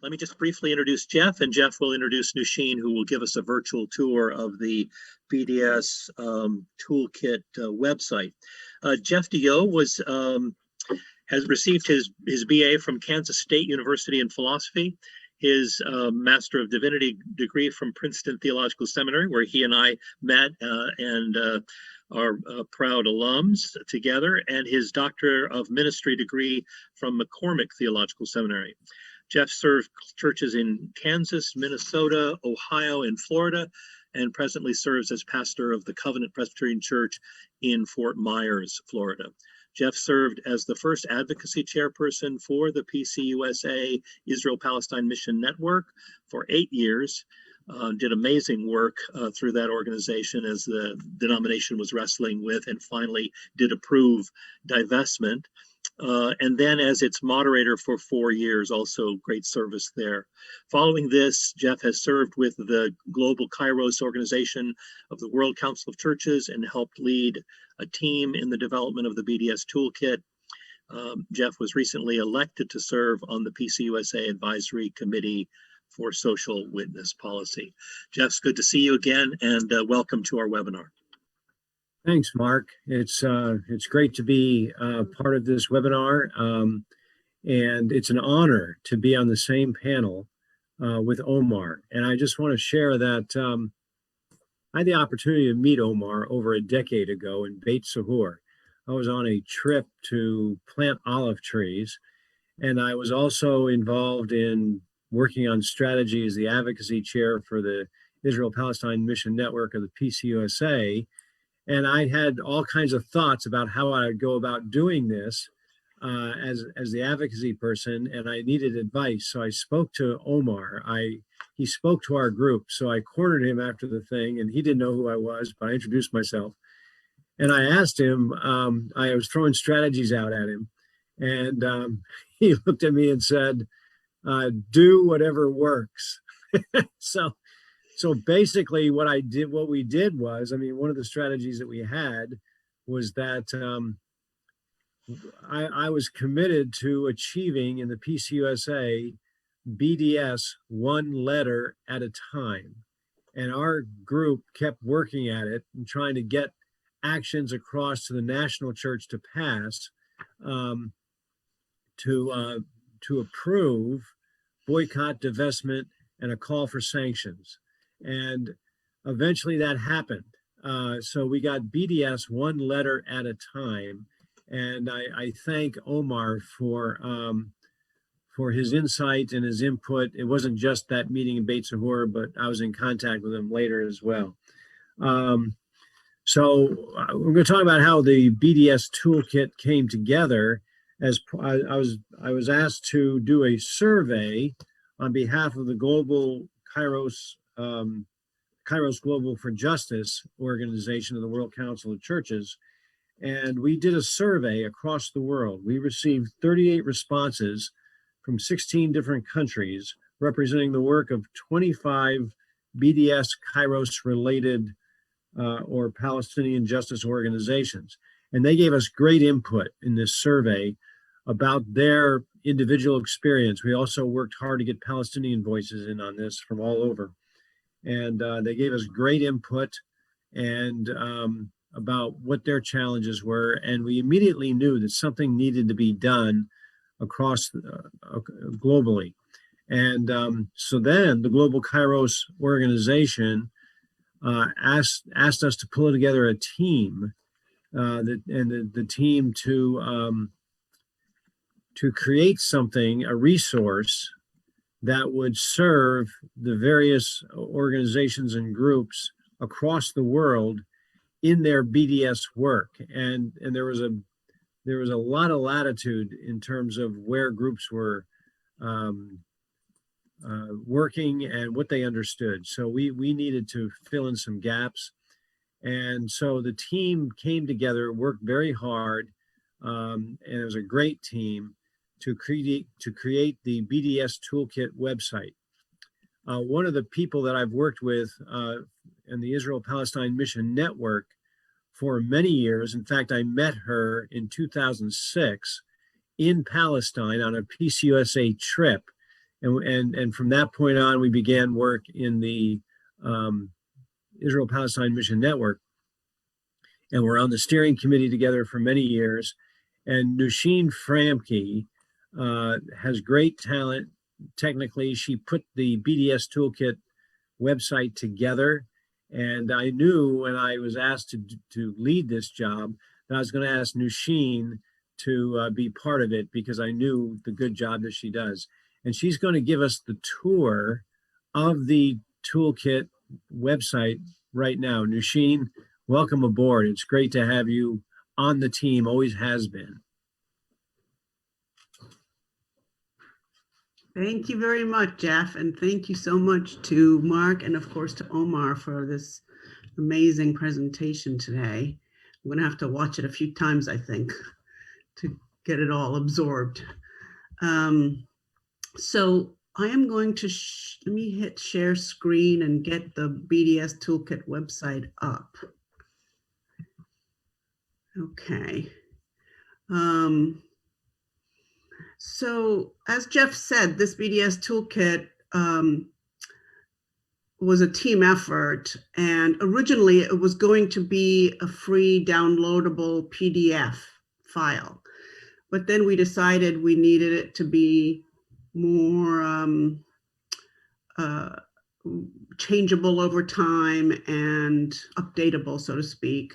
Let me just briefly introduce Jeff, and Jeff will introduce Nushin, who will give us a virtual tour of the BDS Toolkit website. Jeff Dio has received his BA from Kansas State University in philosophy, his Master of Divinity degree from Princeton Theological Seminary, where he and I met and are proud alums together, and his Doctor of Ministry degree from McCormick Theological Seminary. Jeff served churches in Kansas, Minnesota, Ohio, and Florida, and presently serves as pastor of the Covenant Presbyterian Church in Fort Myers, Florida. Jeff served as the first advocacy chairperson for the PCUSA Israel-Palestine Mission Network for 8 years, did amazing work through that organization as the denomination was wrestling with and finally did approve divestment. And then as its moderator for 4 years, also great service there. Following this, Jeff has served with the global Kairos organization of the World Council of Churches and helped lead a team in the development of the BDS Toolkit. Jeff was recently elected to serve on the PCUSA Advisory Committee for Social Witness Policy. Jeff, it's good to see you again, and welcome to our webinar. Thanks, Mark. It's great to be part of this webinar, and it's an honor to be on the same panel with Omar. And I just want to share that I had the opportunity to meet Omar over a decade ago in Beit Sahur. I was on a trip to plant olive trees, and I was also involved in working on strategy as the advocacy chair for the Israel-Palestine Mission Network of the PCUSA. And I had all kinds of thoughts about how I would go about doing this as the advocacy person, and I needed advice. So I spoke to Omar. He spoke to our group. So I cornered him after the thing, and he didn't know who I was, but I introduced myself. And I asked him, I was throwing strategies out at him, and he looked at me and said, do whatever works. So basically what we did was, one of the strategies that we had was that I was committed to achieving in the PCUSA BDS one letter at a time. And our group kept working at it and trying to get actions across to the national church to pass to approve boycott, divestment, and a call for sanctions. And eventually that happened. So we got BDS one letter at a time. And I thank Omar for his insight and his input. It wasn't just that meeting in Beit Sahur, but I was in contact with him later as well. So we're going to talk about how the BDS Toolkit came together. As I was asked to do a survey on behalf of the global Kairos Global for Justice organization of the World Council of Churches. And we did a survey across the world. We received 38 responses from 16 different countries, representing the work of 25 BDS Kairos related or Palestinian justice organizations. And they gave us great input in this survey about their individual experience. We also worked hard to get Palestinian voices in on this from all over. And they gave us great input and about what their challenges were. And we immediately knew that something needed to be done across globally. And so then the Global Kairos organization asked us to pull together a team, the team to create something, a resource that would serve the various organizations and groups across the world in their BDS work. And there was a lot of latitude in terms of where groups were working and what they understood. So we needed to fill in some gaps. And so the team came together, worked very hard, and it was a great team to create the BDS Toolkit website. One of the people that I've worked with in the Israel-Palestine Mission Network for many years, in fact, I met her in 2006 in Palestine on a PCUSA trip And from that point on, we began work in the Israel-Palestine Mission Network. And we're on the steering committee together for many years. And Nusheen Framke has great talent technically. She put the BDS Toolkit website together. And I knew when I was asked to lead this job that I was going to ask Nusheen to be part of it because I knew the good job that she does. And she's going to give us the tour of the Toolkit website right now. Nusheen, welcome aboard. It's great to have you on the team, always has been. Thank you very much, Jeff. And thank you so much to Mark and of course to Omar for this amazing presentation today. I'm going to have to watch it a few times, I think, to get it all absorbed. So I am going to, let me hit share screen and get the BDS Toolkit website up. Okay. So as Jeff said, this BDS Toolkit was a team effort, and originally it was going to be a free downloadable PDF file. But then we decided we needed it to be more changeable over time and updatable, so to speak.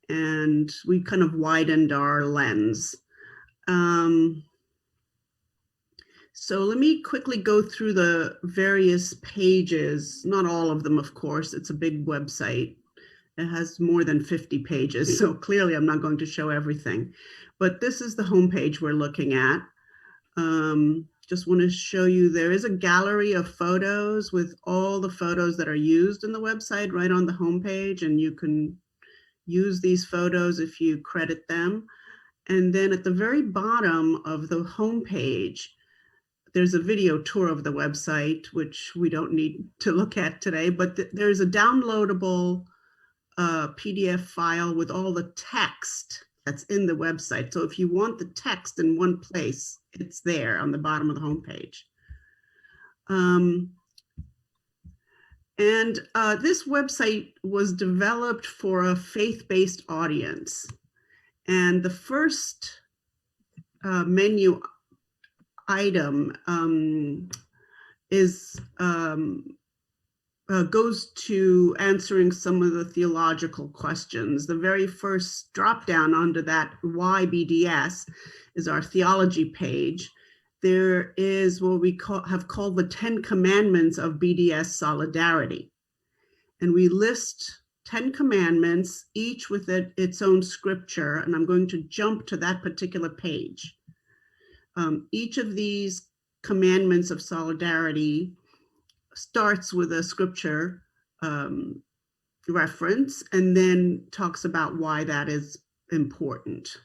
And we kind of widened our lens. So let me quickly go through the various pages, not all of them, of course. It's a big website. It has more than 50 pages, so clearly I'm not going to show everything. But this is the homepage we're looking at. Just want to show you there is a gallery of photos with all the photos that are used in the website right on the homepage, and you can use these photos if you credit them. And then at the very bottom of the homepage, there's a video tour of the website, which we don't need to look at today, but there's a downloadable PDF file with all the text that's in the website. So if you want the text in one place, it's there on the bottom of the homepage. This website was developed for a faith-based audience. And the first menu item goes to answering some of the theological questions. The very first drop down under that why BDS is our theology page. There is what we have called the 10 commandments of BDS solidarity. And we list 10 commandments, each with its own scripture. And I'm going to jump to that particular page. Each of these commandments of solidarity starts with a scripture reference and then talks about why that is important.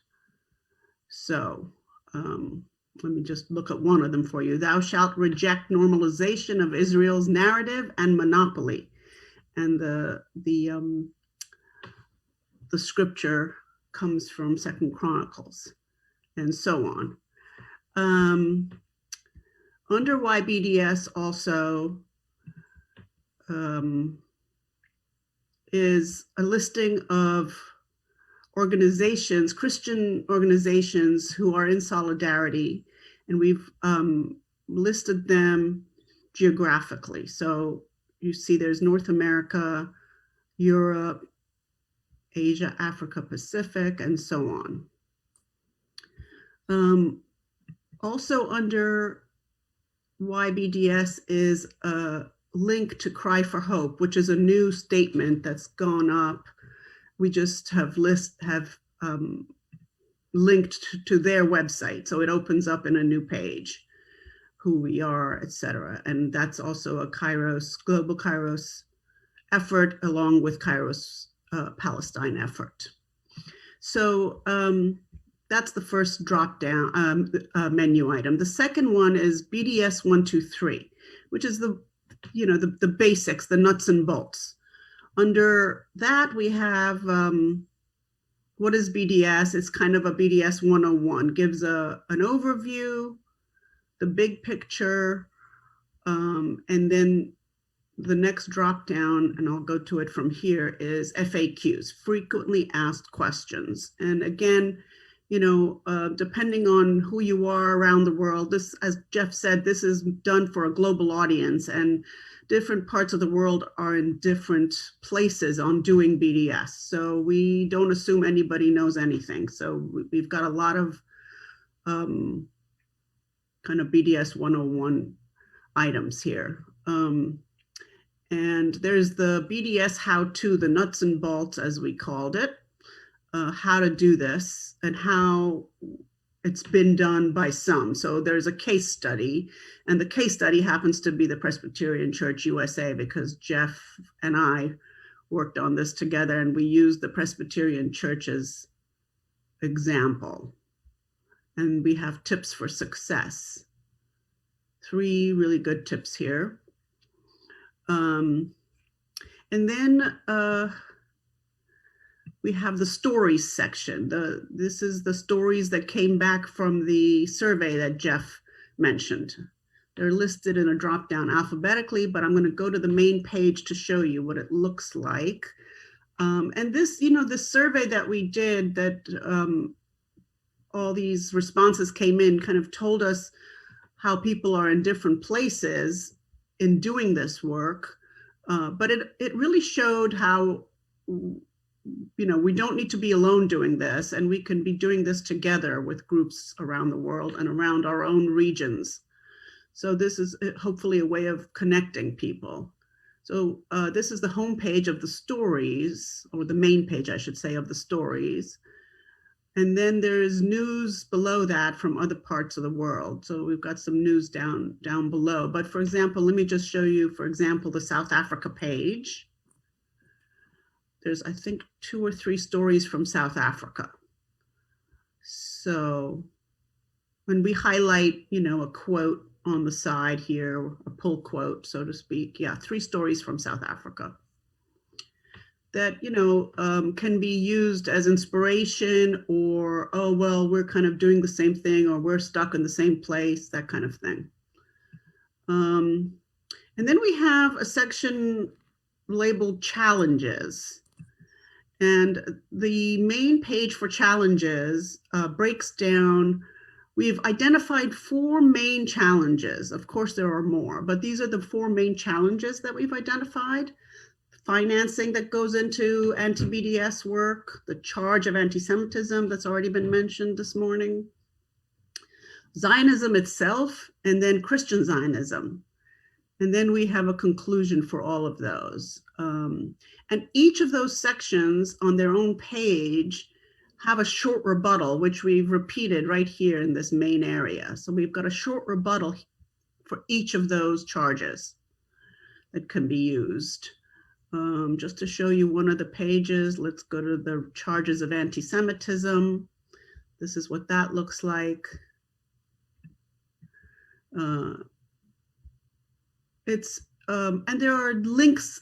So let me just look at one of them for you. Thou shalt reject normalization of Israel's narrative and monopoly. And the scripture comes from 2 Chronicles and so on. Under YBDS also is a listing of organizations, Christian organizations who are in solidarity, and we've listed them geographically. So you see there's North America, Europe, Asia, Africa, Pacific, and so on. Also under YBDS is a link to Cry for Hope, which is a new statement that's gone up. We just have linked to their website. So it opens up in a new page, who we are, etc. And that's also a Kairos, global Kairos effort, along with Kairos Palestine effort. So that's the first drop down menu item. The second one is BDS 123, which is the basics, the nuts and bolts. Under that, we have what is BDS? It's kind of a BDS 101, gives an overview, the big picture, And then the next drop down, and I'll go to it from here, is FAQs, frequently asked questions. And again, depending on who you are around the world, this, as Jeff said, this is done for a global audience, and different parts of the world are in different places on doing BDS. So we don't assume anybody knows anything. So we've got a lot of kind of BDS 101 items here. And there's the BDS how-to, the nuts and bolts, as we called it, how to do this and how it's been done by some. So there's a case study, and the case study happens to be the Presbyterian Church USA, because Jeff and I worked on this together, and we used the Presbyterian Church's example. And we have tips for success. 3 really good tips here. And then we have the stories section. This is the stories that came back from the survey that Jeff mentioned. They're listed in a drop-down alphabetically, but I'm going to go to the main page to show you what it looks like. And this, this survey that we did, that all these responses came in, kind of told us how people are in different places in doing this work. But it really showed how, we don't need to be alone doing this, and we can be doing this together with groups around the world and around our own regions. So this is hopefully a way of connecting people. So this is the homepage of the stories, or the main page, I should say, of the stories. And then there's news below that from other parts of the world. So we've got some news down below. But for example, let me just show you, for example, the South Africa page. There's, I think, 2 or 3 stories from South Africa. So when we highlight, a quote on the side here, a pull quote, so to speak, 3 stories from South Africa that, can be used as inspiration, or, oh, well, we're kind of doing the same thing, or we're stuck in the same place, that kind of thing. And then we have a section labeled challenges. And the main page for challenges breaks down, we've identified 4 main challenges. Of course, there are more, but these are the 4 main challenges that we've identified. Financing that goes into anti-BDS work, the charge of anti-Semitism that's already been mentioned this morning, Zionism itself, and then Christian Zionism. And then we have a conclusion for all of those. And each of those sections on their own page have a short rebuttal, which we've repeated right here in this main area. So we've got a short rebuttal for each of those charges that can be used. Just to show you one of the pages, let's go to the charges of anti-Semitism. This is what that looks like. And there are links,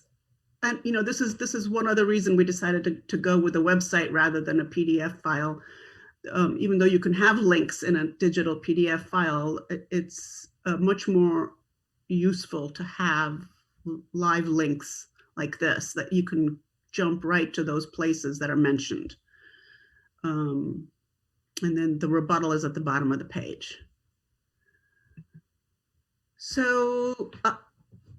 and this is one other reason we decided to go with a website rather than a PDF file. Even though you can have links in a digital PDF file, it's much more useful to have live links like this, that you can jump right to those places that are mentioned. And then the rebuttal is at the bottom of the page. So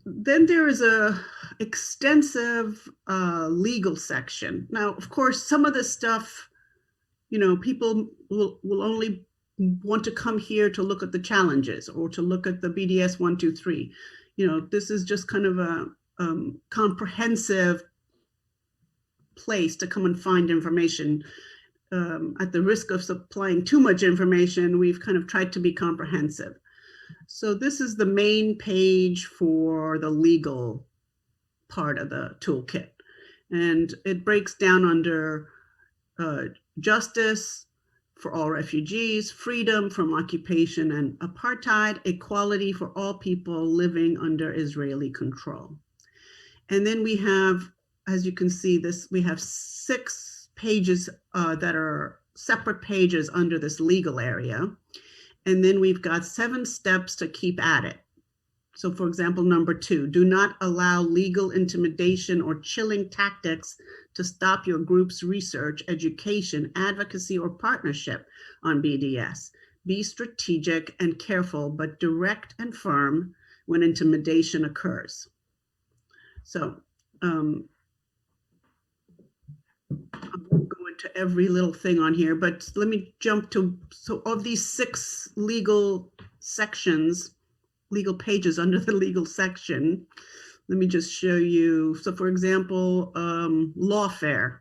then there is a extensive legal section. Now, of course, some of this stuff, people will only want to come here to look at the challenges or to look at the BDS 1, 2, 3. This is just kind of a comprehensive place to come and find information. At the risk of supplying too much information, we've kind of tried to be comprehensive. So this is the main page for the legal part of the toolkit. And it breaks down under justice for all refugees, freedom from occupation and apartheid, equality for all people living under Israeli control. And then we have, as you can see, we have 6 pages that are separate pages under this legal area. And then we've got 7 steps to keep at it. So for example, number 2, do not allow legal intimidation or chilling tactics to stop your group's research, education, advocacy, or partnership on BDS. Be strategic and careful, but direct and firm when intimidation occurs. So I won't go into every little thing on here, but let me jump to, so of these 6 legal sections, legal pages under the legal section, let me just show you. So for example, lawfare.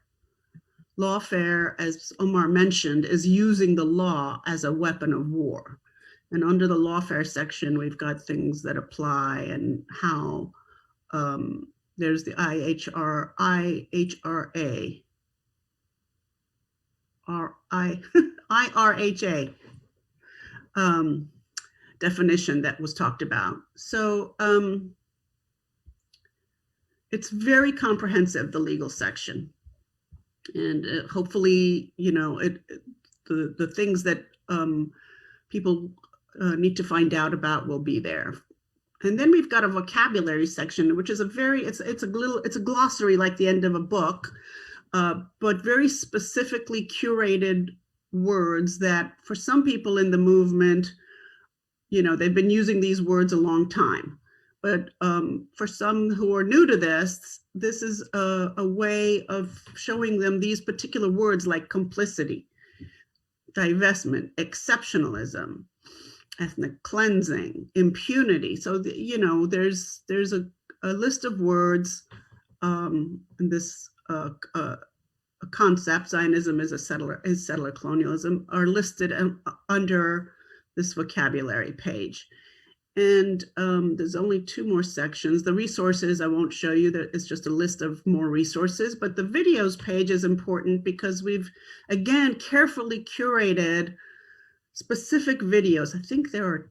Lawfare, as Omar mentioned, is using the law as a weapon of war. And under the lawfare section, we've got things that apply and how there's the IRHA definition that was talked about. So it's very comprehensive, the legal section. And hopefully, you know, the things that people need to find out about will be there. And then we've got a vocabulary section, which is it's a glossary like the end of a book, but very specifically curated words that for some people in the movement, you know, they've been using these words a long time. But for some who are new to this, this is a way of showing them these particular words like complicity, divestment, exceptionalism, ethnic cleansing, impunity. So, you know, there's a list of words in this concept, Zionism is settler colonialism, are listed under this vocabulary page. And there's only 2 more sections. The resources, I won't show you, that it's just a list of more resources, but the videos page is important because we've, again, carefully curated specific videos. I think there are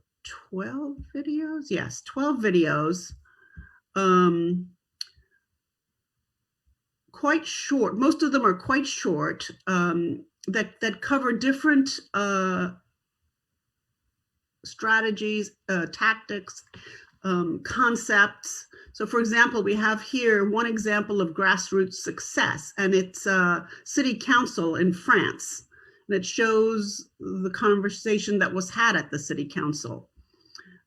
12 videos. Yes, 12 videos. Quite short. Most of them are quite short, that cover different strategies, tactics, concepts. So for example, we have here one example of grassroots success, and it's city council in France. And it shows the conversation that was had at the city council.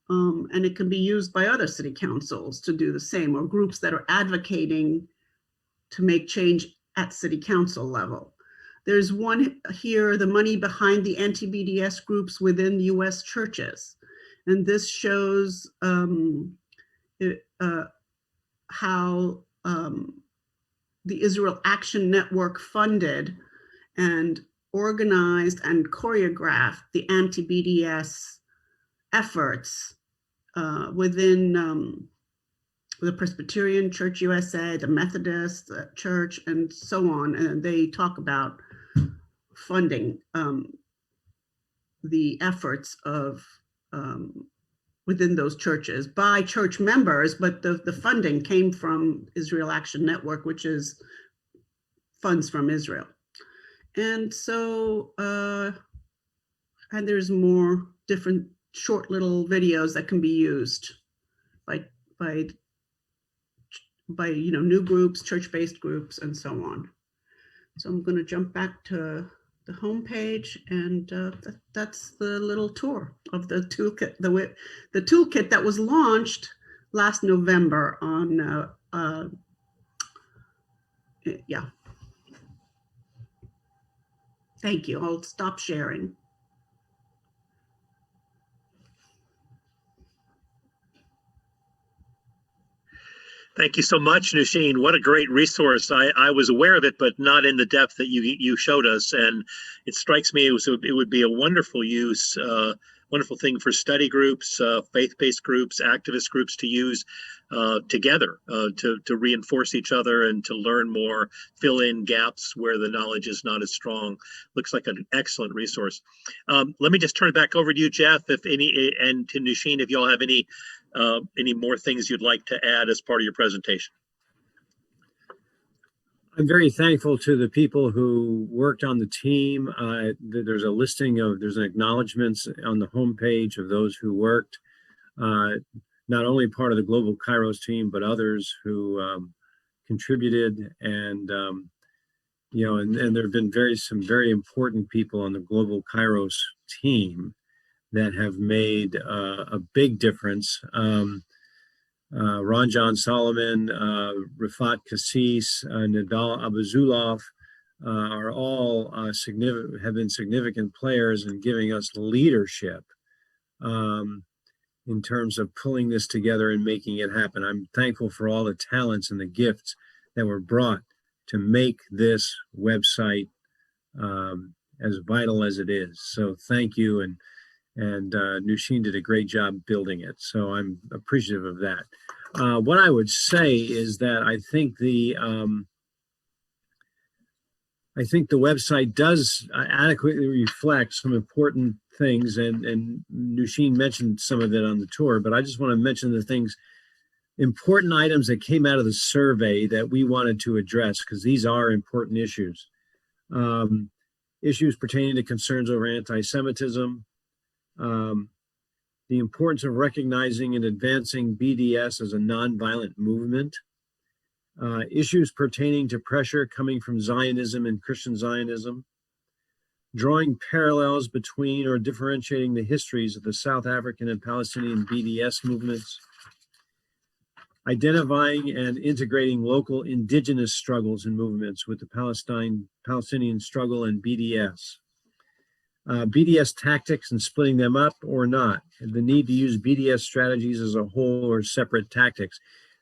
And it can be used by other city councils to do the same, or groups that are advocating to make change at city council level. There's one here, the money behind the anti-BDS groups within US churches. And this shows how the Israel Action Network funded and organized and choreographed the anti-BDS efforts within the Presbyterian Church USA, the Methodist Church, and so on. And they talk about funding the efforts of within those churches by church members, but the funding came from Israel Action Network, which is funds from Israel. And so, and there's more different short little videos that can be used by you know, new groups, church-based groups, and so on. So I'm going to jump back to the homepage, and that's the little tour of the toolkit. The toolkit that was launched last November on yeah. Thank you. I'll stop sharing. Thank you so much, Nusheen. What a great resource. I was aware of it, but not in the depth that you showed us. And it strikes me it would be a wonderful use, wonderful thing for study groups, faith-based groups, activist groups to use together to reinforce each other and to learn more, fill in gaps where the knowledge is not as strong. Looks like an excellent resource. Let me just turn it back over to you, Jeff, if any, and to Nusheen, if you all have any more things you'd like to add as part of your presentation. I'm very thankful to the people who worked on the team. There's a listing of, there's an acknowledgements on the homepage of those who worked. not only part of the global Kairos team, but others who contributed. And and there have been some very important people on the global Kairos team that have made a big difference. Ron John Solomon, Rifat Kassis, Nadal Abuzulov are all have been significant players in giving us leadership in terms of pulling this together and making it happen. I'm thankful for all the talents and the gifts that were brought to make this website as vital as it is. So thank you, and Nushin did a great job building it. So I'm appreciative of that. What I would say is that I think the website does adequately reflect some important things, and Nushin mentioned some of it on the tour, but I just want to mention the things, important items that came out of the survey that we wanted to address, because these are important issues. Issues pertaining to concerns over anti-Semitism, the importance of recognizing and advancing BDS as a nonviolent movement, issues pertaining to pressure coming from Zionism and Christian Zionism, drawing parallels between or differentiating the histories of the South African and Palestinian BDS movements, identifying and integrating local indigenous struggles and movements with the Palestinian struggle and BDS. BDS tactics and splitting them up or not, the need to use BDS strategies as a whole or separate tactics.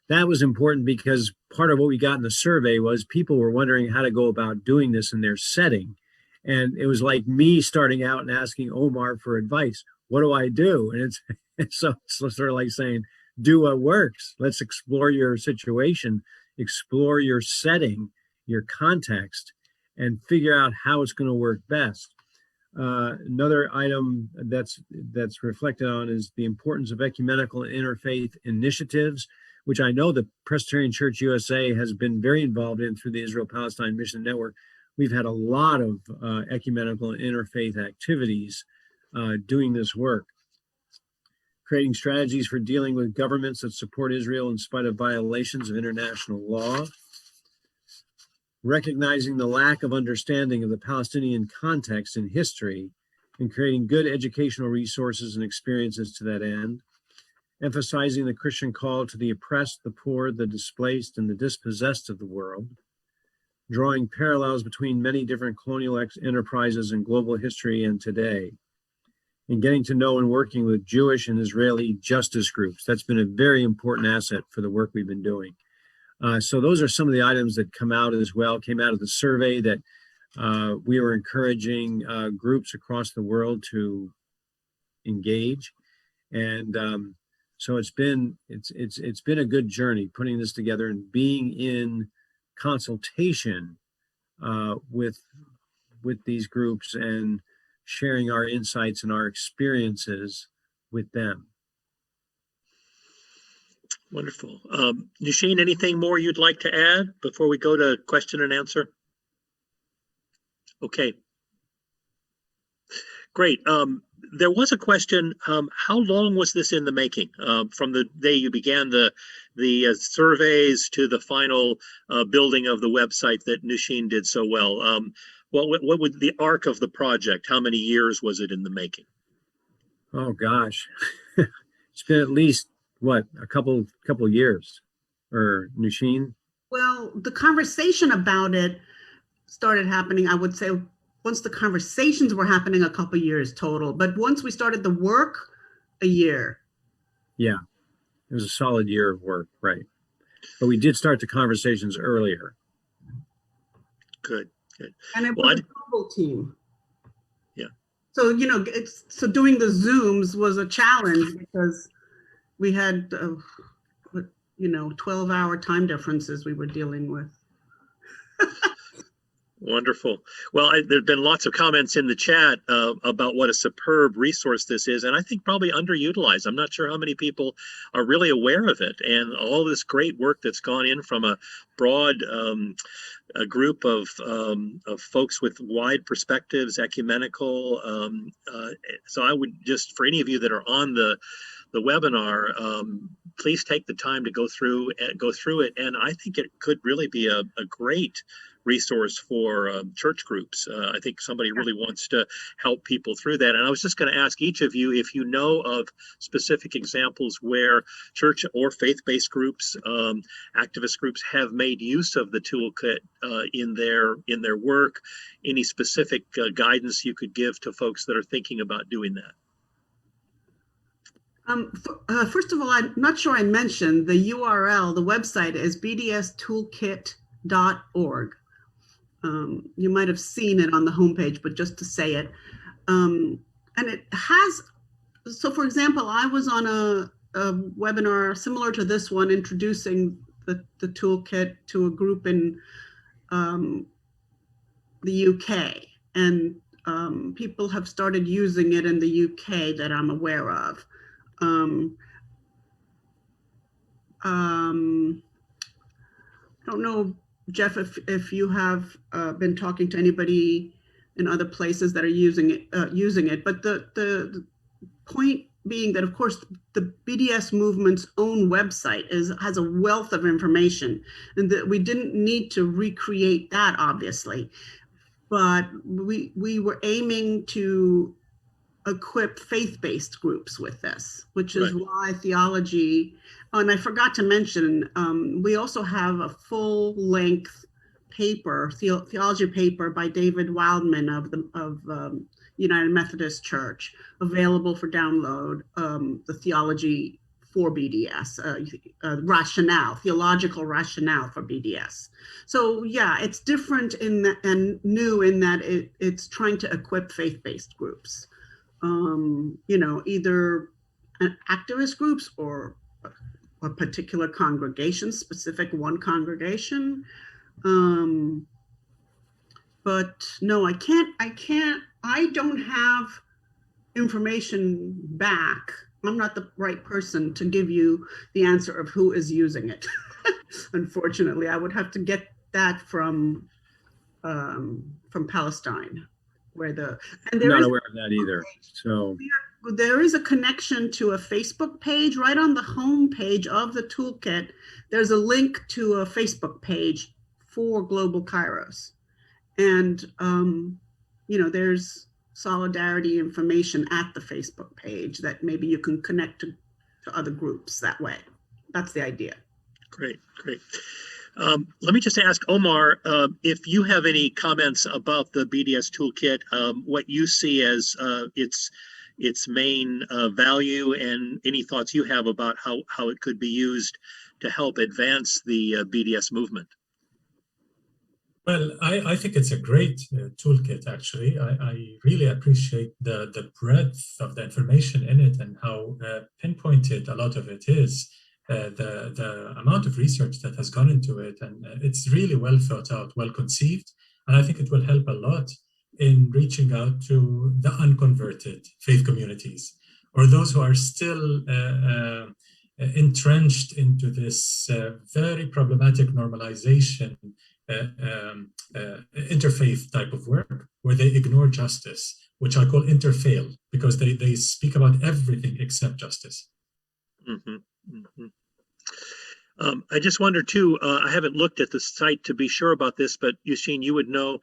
That was important because part of what we got in the survey was people were wondering how to go about doing this in their setting. And it was like me starting out and asking Omar for advice. What do I do? And it's sort of like saying, do what works. Let's explore your situation, explore your setting, your context, and figure out how it's going to work best. Another item that's reflected on is the importance of ecumenical and interfaith initiatives, which I know the Presbyterian Church USA has been very involved in through the Israel-Palestine Mission Network. We've had a lot of ecumenical and interfaith activities doing this work. Creating strategies for dealing with governments that support Israel in spite of violations of international law. Recognizing the lack of understanding of the Palestinian context and history, and creating good educational resources and experiences to that end. Emphasizing the Christian call to the oppressed, the poor, the displaced, and the dispossessed of the world. Drawing parallels between many different colonial enterprises in global history and today. And getting to know and working with Jewish and Israeli justice groups. That's been a very important asset for the work we've been doing. So those are some of the items that came out of the survey that we were encouraging groups across the world to engage. And so it's been a good journey putting this together and being in consultation with these groups and sharing our insights and our experiences with them. Wonderful. Nushin, anything more you'd like to add before we go to question and answer? Okay. Great. There was a question, how long was this in the making? From the day you began the surveys to the final building of the website that Nushin did so well? What would the arc of the project? How many years was it in the making? Oh gosh, it's been at least a couple years, or Nushin? Well, the conversation about it started happening, I would say, once the conversations were happening, a couple years total. But once we started the work, a year. Yeah, it was a solid year of work, right? But we did start the conversations earlier. Good. And it was a global team. Yeah. So, so doing the Zooms was a challenge because we had, 12-hour time differences we were dealing with. Wonderful. Well, there's been lots of comments in the chat about what a superb resource this is, and I think probably underutilized. I'm not sure how many people are really aware of it, and all this great work that's gone in from a broad a group of folks with wide perspectives, ecumenical. So I would just, for any of you that are on the the webinar, please take the time to go through it. And I think it could really be a great resource for church groups. I think somebody really wants to help people through that. And I was just going to ask each of you if you know of specific examples where church or faith-based groups, activist groups have made use of the toolkit in their work. Any specific guidance you could give to folks that are thinking about doing that? First of all, I'm not sure I mentioned the URL. The website is bdstoolkit.org. You might have seen it on the homepage, but just to say it. And it has, so for example, I was on a webinar similar to this one, introducing the toolkit to a group in the UK. And people have started using it in the UK that I'm aware of. I don't know, Jeff, if you have been talking to anybody in other places that are using it, but the point being that, of course, the BDS movement's own website has a wealth of information, and that we didn't need to recreate that, obviously, but we were aiming to equip faith-based groups with this, which is why theology. Oh, and I forgot to mention, we also have a full-length paper, theology paper by David Wildman of United Methodist Church, available for download. The theology for BDS, theological rationale for BDS. So yeah, it's different and new in that it's trying to equip faith-based groups. Either activist groups or a particular congregation, specific one congregation. But no, I don't have information back. I'm not the right person to give you the answer of who is using it. Unfortunately, I would have to get that from Palestine. I'm not aware of that either. So there is a connection to a Facebook page right on the home page of the toolkit. There's a link to a Facebook page for Global Kairos, and there's solidarity information at the Facebook page that maybe you can connect to other groups that way. That's the idea. Great. Let me just ask Omar if you have any comments about the BDS toolkit, what you see as its main value, and any thoughts you have about how it could be used to help advance the BDS movement. Well, I think it's a great toolkit, actually. I really appreciate the breadth of the information in it and how pinpointed a lot of it is. The amount of research that has gone into it, and it's really well thought out, well conceived, and I think it will help a lot in reaching out to the unconverted faith communities, or those who are still entrenched into this very problematic normalization interfaith type of work, where they ignore justice, which I call interfail, because they speak about everything except justice. Mm-hmm. Mm-hmm. I just wonder too, I haven't looked at the site to be sure about this, but Yusheen, you would know,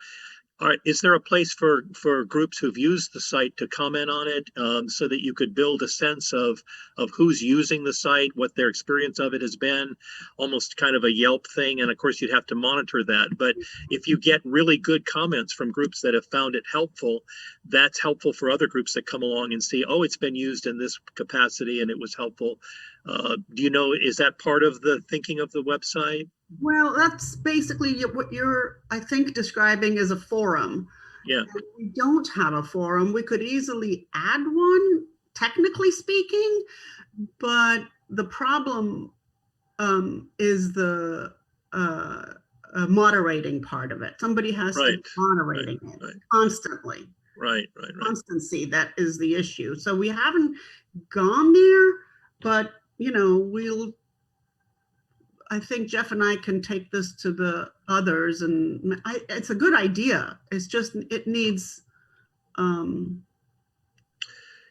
is there a place for groups who've used the site to comment on it, so that you could build a sense of who's using the site, what their experience of it has been, almost kind of a Yelp thing? And of course you'd have to monitor that, but if you get really good comments from groups that have found it helpful, that's helpful for other groups that come along and see, oh, it's been used in this capacity and it was helpful. Do you know, is that part of the thinking of the website? Well, that's basically what you're, I think, describing as a forum. Yeah. And we don't have a forum. We could easily add one, technically speaking, but the problem is the moderating part of it. Somebody has to be moderating it constantly. Right. Constancy, that is the issue. So we haven't gone there, but I think Jeff and I can take this to the others, and it's a good idea. It's just, it needs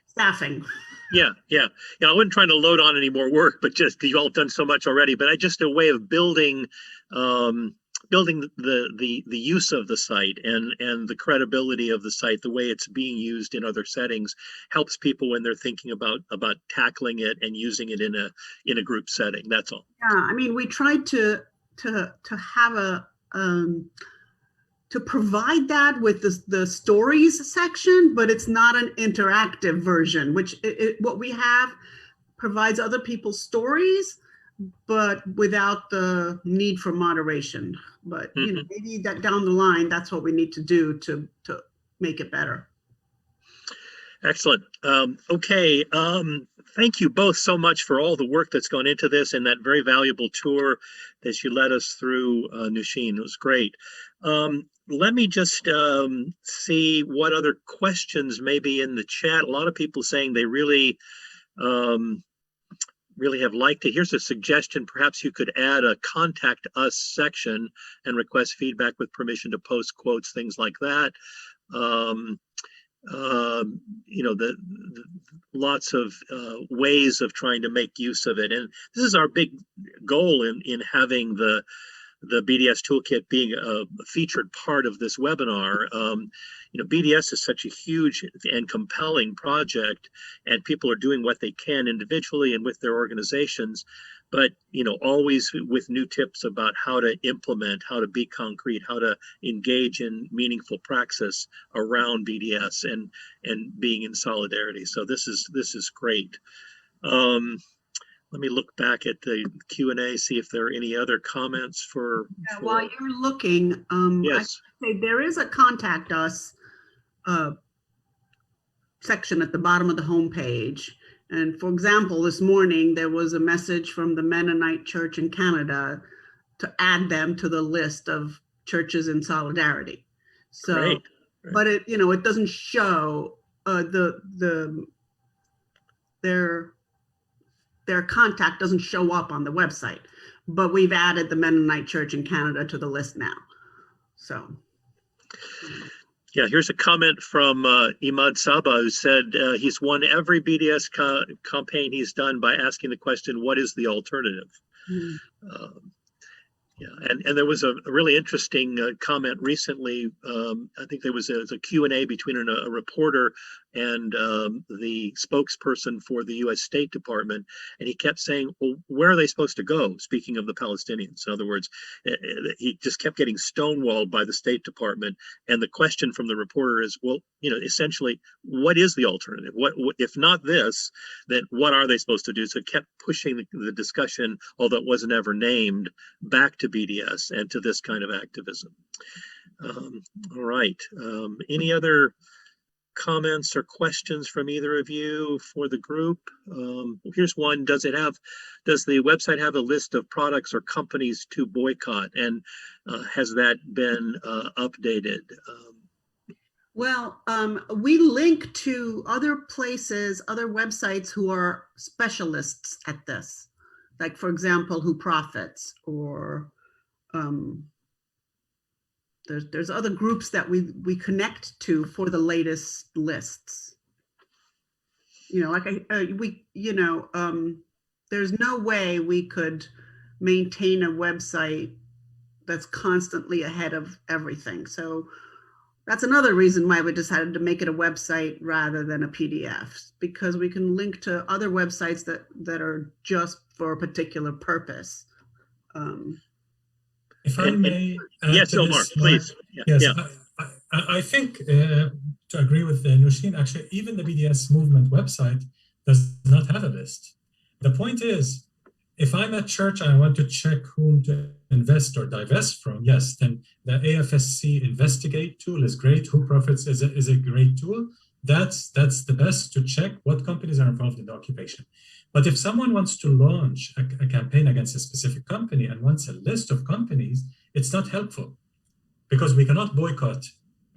staffing. Yeah. I wasn't trying to load on any more work, but just because you all done so much already. But I just a way of building, building the use of the site and the credibility of the site, the way it's being used in other settings, helps people when they're thinking about tackling it and using it in a group setting. That's all. Yeah, I mean, we tried to have a to provide that with the stories section, but it's not an interactive version, which what we have provides other people's stories, but without the need for moderation. But you know, maybe that down the line, that's what we need to do to make it better. Excellent. Okay. Thank you both so much for all the work that's gone into this and that very valuable tour that you led us through, Nushin. It was great. Let me just see what other questions may be in the chat. A lot of people saying they really have liked it. Here's a suggestion. Perhaps you could add a contact us section and request feedback with permission to post quotes, things like that. You know, the lots of ways of trying to make use of it. And this is our big goal in having the BDS Toolkit being a featured part of this webinar. You know, BDS is such a huge and compelling project, and people are doing what they can individually and with their organizations, but, you know, always with new tips about how to implement, how to be concrete, how to engage in meaningful praxis around BDS and being in solidarity. So this is great. Let me look back at the Q&A, see if there are any other comments for. While you're looking, yes. I say there is a contact us section at the bottom of the homepage. And for example, this morning, there was a message from the Mennonite Church in Canada to add them to the list of churches in solidarity. So, Great. But it, you know, it doesn't show their contact doesn't show up on the website, but we've added the Mennonite Church in Canada to the list now. So. Yeah, here's a comment from Imad Saba, who said he's won every BDS campaign he's done by asking the question, what is the alternative? Yeah, and there was a really interesting comment recently. I think there was a Q&A between a reporter and the spokesperson for the U.S. State Department, and he kept saying, well, where are they supposed to go? Speaking of the Palestinians. In other words, he just kept getting stonewalled by the State Department. And the question from the reporter is, well, you know, essentially, what is the alternative? What if not this, then what are they supposed to do? So it kept pushing the discussion, although it wasn't ever named, back to BDS and to this kind of activism. All right. Any other comments or questions from either of you for the group? Here's one. Does the website have a list of products or companies to boycott? And has that been updated? Well, we link to other places, other websites who are specialists at this. Like, for example, Who Profits, or there's other groups that we connect to for the latest lists. You know, like there's no way we could maintain a website that's constantly ahead of everything. So that's another reason why we decided to make it a website rather than a PDF, because we can link to other websites that are just for a particular purpose. If I may, yes, Omar, please. Yes, I think to agree with Nushin, actually, even the BDS movement website does not have a list. The point is, if I'm at church and I want to check whom to invest or divest from, yes, then the AFSC Investigate tool is great. Who Profits is a great tool. That's the best to check what companies are involved in the occupation. But if someone wants to launch a campaign against a specific company and wants a list of companies, it's not helpful, because we cannot boycott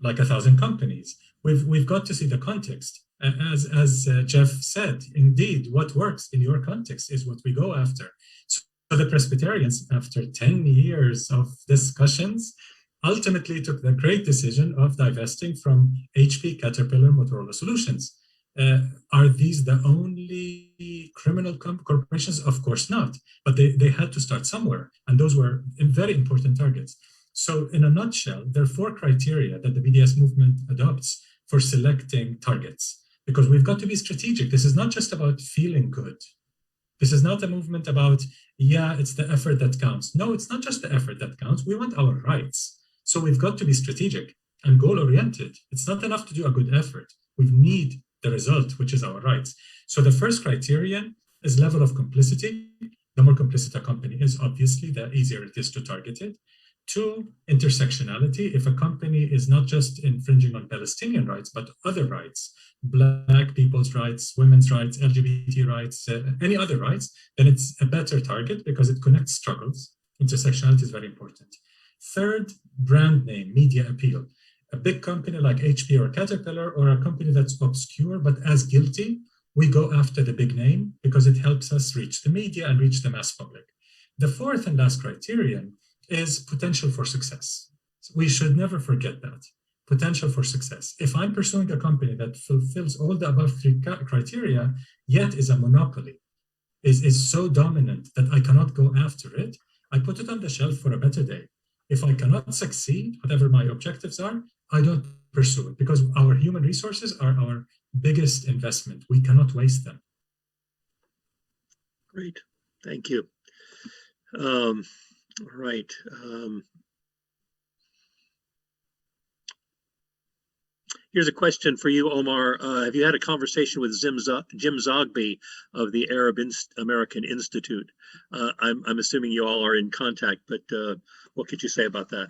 like 1,000 companies. We've got to see the context. As Jeff said, indeed, what works in your context is what we go after. So the Presbyterians, after 10 years of discussions, ultimately took the great decision of divesting from HP, Caterpillar, Motorola Solutions. Are these the only criminal corporations? Of course not, but they had to start somewhere, and those were very important targets. So in a nutshell, there are 4 criteria that the BDS movement adopts for selecting targets, because we've got to be strategic. This is not just about feeling good. This is not a movement about, yeah, it's the effort that counts. No, it's not just the effort that counts. We want our rights. So we've got to be strategic and goal-oriented. It's not enough to do a good effort. We need the result, which is our rights. So the first criterion is level of complicity. The more complicit a company is, obviously, the easier it is to target it. 2, intersectionality. If a company is not just infringing on Palestinian rights, but other rights, Black people's rights, women's rights, LGBT rights, any other rights, then it's a better target because it connects struggles. Intersectionality is very important. 3rd, brand name, media appeal. A big company like HP or Caterpillar, or a company that's obscure but as guilty, we go after the big name because it helps us reach the media and reach the mass public. The 4th and last criterion is potential for success. We should never forget that. Potential for success. If I'm pursuing a company that fulfills all the above 3 criteria, yet is a monopoly, is so dominant that I cannot go after it, I put it on the shelf for a better day. If I cannot succeed, whatever my objectives are, I don't pursue it, because our human resources are our biggest investment. We cannot waste them. Great, thank you. All right. Here's a question for you, Omar. Have you had a conversation with Jim Zogby of the Arab American Institute? I'm assuming you all are in contact, but what could you say about that?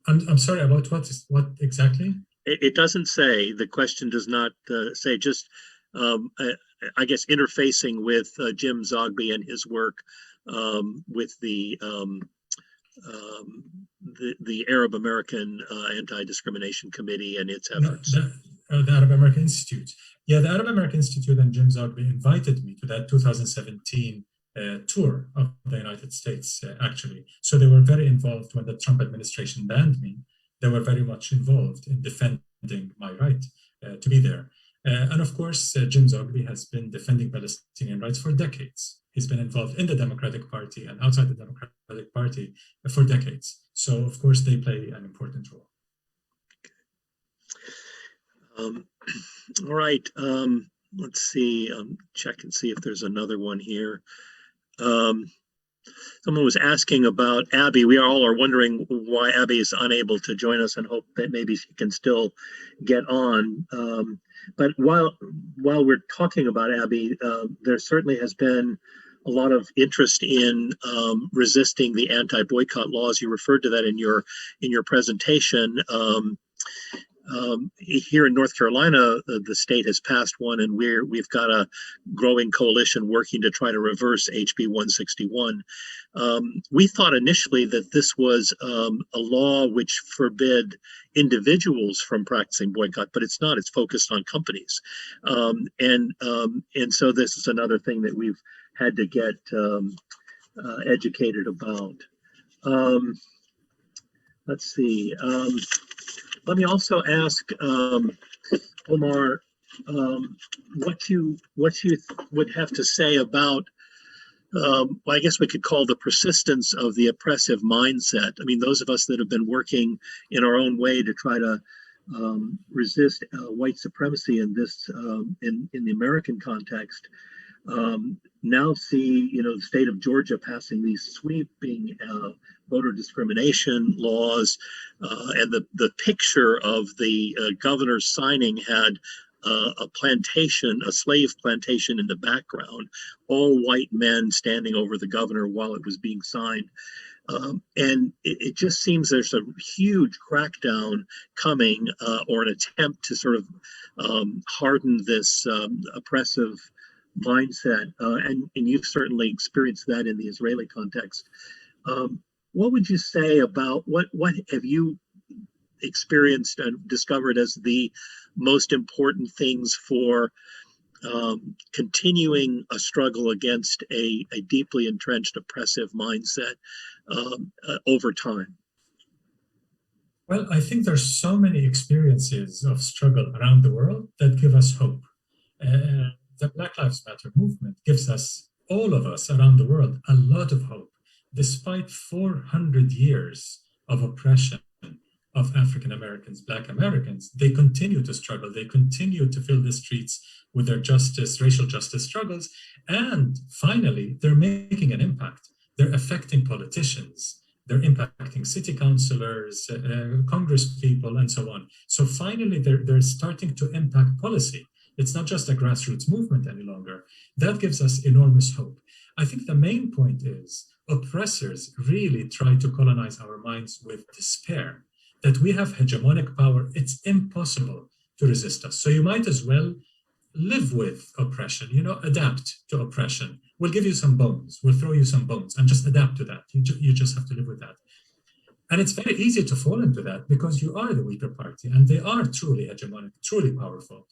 I'm sorry, about what exactly? It doesn't say. The question does not say. Just I guess interfacing with Jim Zogby and his work with the Arab American Anti-Discrimination Committee and its efforts. No, the Arab American Institute. Yeah, the Arab American Institute and Jim Zogby invited me to that 2017 tour of the United States, actually. So they were very involved when the Trump administration banned me. They were very much involved in defending my right to be there. And of course, Jim Zogby has been defending Palestinian rights for decades. He's been involved in the Democratic Party and outside the Democratic Party for decades. So, of course, they play an important role. All right. Let's see. Check and see if there's another one here. Someone was asking about Abby. We all are wondering why Abby is unable to join us, and hope that maybe she can still get on. But while we're talking about Abby, there certainly has been a lot of interest in resisting the anti-boycott laws. You referred to that in your presentation. Here in North Carolina, the state has passed one, and we've got a growing coalition working to try to reverse HB 161. We thought initially that this was a law which forbid individuals from practicing boycott, but it's not. It's focused on companies, and so this is another thing that we've had to get educated about. Let's see. Let me also ask Omar what you would have to say about, well, I guess we could call the persistence of the oppressive mindset. I mean, those of us that have been working in our own way to try to resist white supremacy in this in the American context, now see, the state of Georgia passing these sweeping voter discrimination laws, and the picture of the governor signing had a slave plantation in the background, all white men standing over the governor while it was being signed. And it just seems there's a huge crackdown coming, or an attempt to sort of harden this oppressive mindset, and you've certainly experienced that in the Israeli context. What would you say about what have you experienced and discovered as the most important things for continuing a struggle against a deeply entrenched oppressive mindset over time? Well, I think there's so many experiences of struggle around the world that give us hope. The Black Lives Matter movement gives us, all of us around the world, a lot of hope. Despite 400 years of oppression of African Americans, Black Americans, they continue to struggle. They continue to fill the streets with their justice, racial justice struggles. And finally, they're making an impact. They're affecting politicians. They're impacting city councilors, Congress people, and so on. So finally, they're starting to impact policy. It's not just a grassroots movement any longer. That gives us enormous hope. I think the main point is oppressors really try to colonize our minds with despair that we have hegemonic power. It's impossible to resist us. So you might as well live with oppression, adapt to oppression. We'll give you some bones, we'll throw you some bones and just adapt to that. You just have to live with that. And it's very easy to fall into that because you are the weaker party and they are truly hegemonic, truly powerful.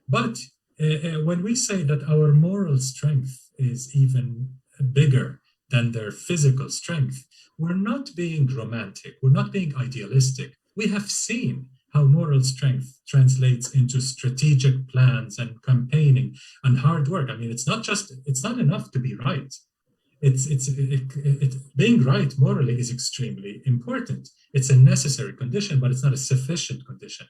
But when we say that our moral strength is even bigger than their physical strength, we're not being romantic, we're not being idealistic. We have seen how moral strength translates into strategic plans and campaigning and hard work. I mean, it's not enough to be right. Being right morally is extremely important. It's a necessary condition, but it's not a sufficient condition.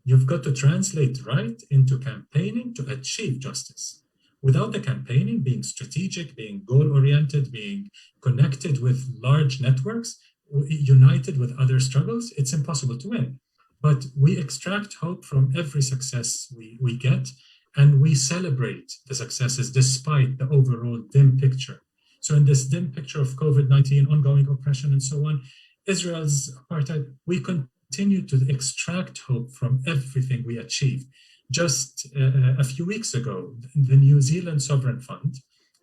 You've got to translate right into campaigning to achieve justice. Without the campaigning, being strategic, being goal-oriented, being connected with large networks, united with other struggles, it's impossible to win. But we extract hope from every success we get, and we celebrate the successes despite the overall dim picture. So in this dim picture of COVID-19, ongoing oppression, and so on, Israel's apartheid, we continue to extract hope from everything we achieved. Just a few weeks ago, the New Zealand Sovereign Fund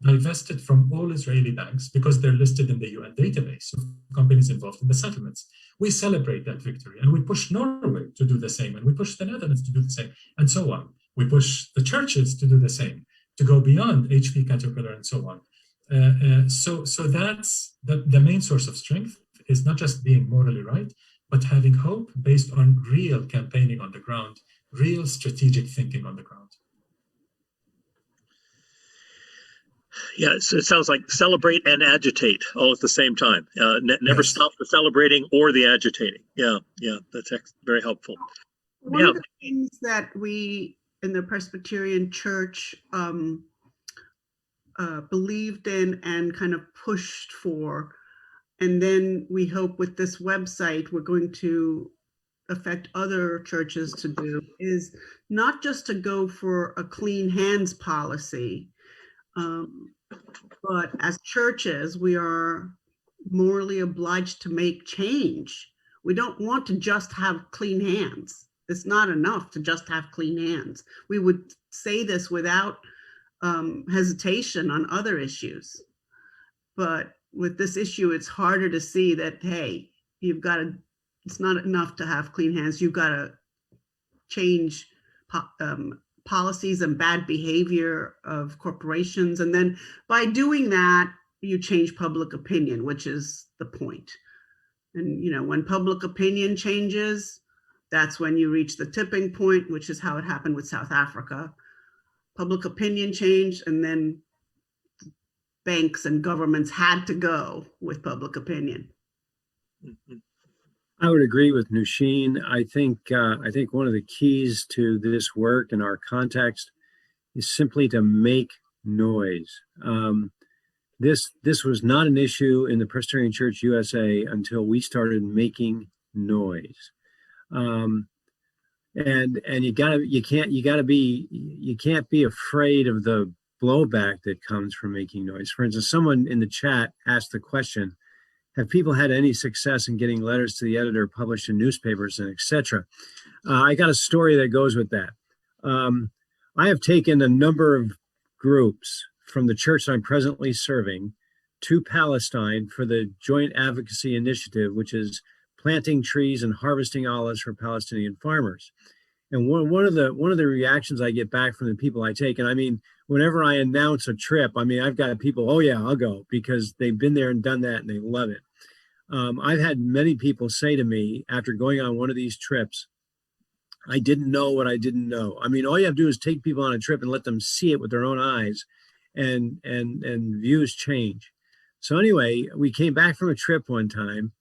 divested from all Israeli banks because they're listed in the UN database of companies involved in the settlements. We celebrate that victory and we push Norway to do the same, and we push the Netherlands to do the same, and so on. We push the churches to do the same, to go beyond HP, Caterpillar, and so on. So that's the main source of strength, is not just being morally right, but having hope based on real campaigning on the ground, real strategic thinking on the ground. Yeah, it sounds like celebrate and agitate all at the same time. Never Yes. stop the celebrating or the agitating. Yeah, that's very helpful. One of the things that we in the Presbyterian Church believed in and kind of pushed for, and then we hope with this website we're going to affect other churches to do, is not just to go for a clean hands policy, but as churches, we are morally obliged to make change. We don't want to just have clean hands. It's not enough to just have clean hands. We would say this without hesitation on other issues. But with this issue, it's harder to see that, hey, it's not enough to have clean hands. You've got to change policies and bad behavior of corporations. And then by doing that, you change public opinion, which is the point. And, when public opinion changes, that's when you reach the tipping point, which is how it happened with South Africa. Public opinion changed, and then banks and governments had to go with public opinion. Mm-hmm. I would agree with Nushin. I think one of the keys to this work in our context is simply to make noise. This was not an issue in the Presbyterian Church USA until we started making noise. And you can't be afraid of the blowback that comes from making noise. For instance, someone in the chat asked the question, have people had any success in getting letters to the editor published in newspapers and etc.? I got a story that goes with that. I have taken a number of groups from the church I'm presently serving to Palestine for the Joint Advocacy Initiative, which is planting trees and harvesting olives for Palestinian farmers. And one of the reactions I get back from the people I take, and I mean, whenever I announce a trip, I mean, I've got people, oh yeah, I'll go, because they've been there and done that and they love it. I've had many people say to me after going on one of these trips, I didn't know what I didn't know. I mean, all you have to do is take people on a trip and let them see it with their own eyes, and views change. So anyway, we came back from a trip one time,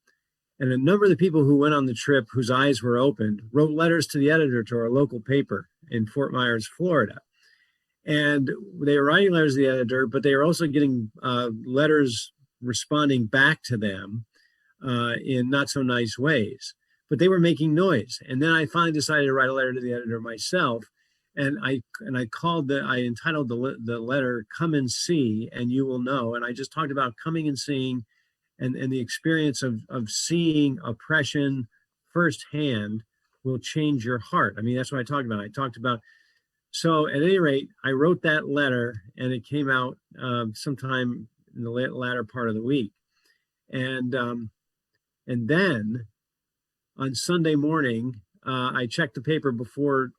and a number of the people who went on the trip whose eyes were opened wrote letters to the editor to our local paper in Fort Myers, Florida. And they were writing letters to the editor, but they were also getting letters responding back to them in not so nice ways. But they were making noise. And then I finally decided to write a letter to the editor myself. And I entitled the letter "Come and See, and You Will Know." And I just talked about coming and seeing, and the experience of seeing oppression firsthand will change your heart. I mean, that's what I talked about. I talked about, so at any rate, I wrote that letter, and it came out sometime in the latter part of the week. And then on Sunday morning, I checked the paper before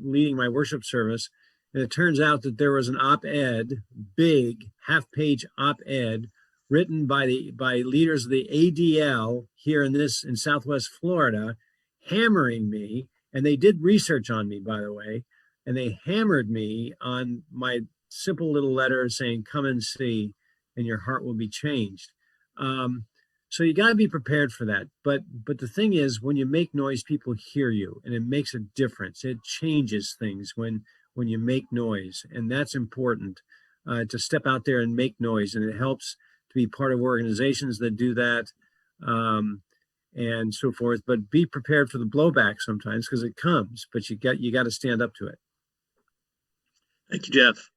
leading my worship service, and it turns out that there was an op-ed, big half-page op-ed, written by leaders of the ADL here in Southwest Florida, hammering me. And they did research on me, by the way, and they hammered me on my simple little letter saying, "Come and see, and your heart will be changed." So you got to be prepared for that. But the thing is, when you make noise, people hear you, and it makes a difference. It changes things when you make noise, and that's important, to step out there and make noise. And it helps to be part of organizations that do that, and so forth. But be prepared for the blowback sometimes, because it comes. But you got to stand up to it. Thank you, Jeff.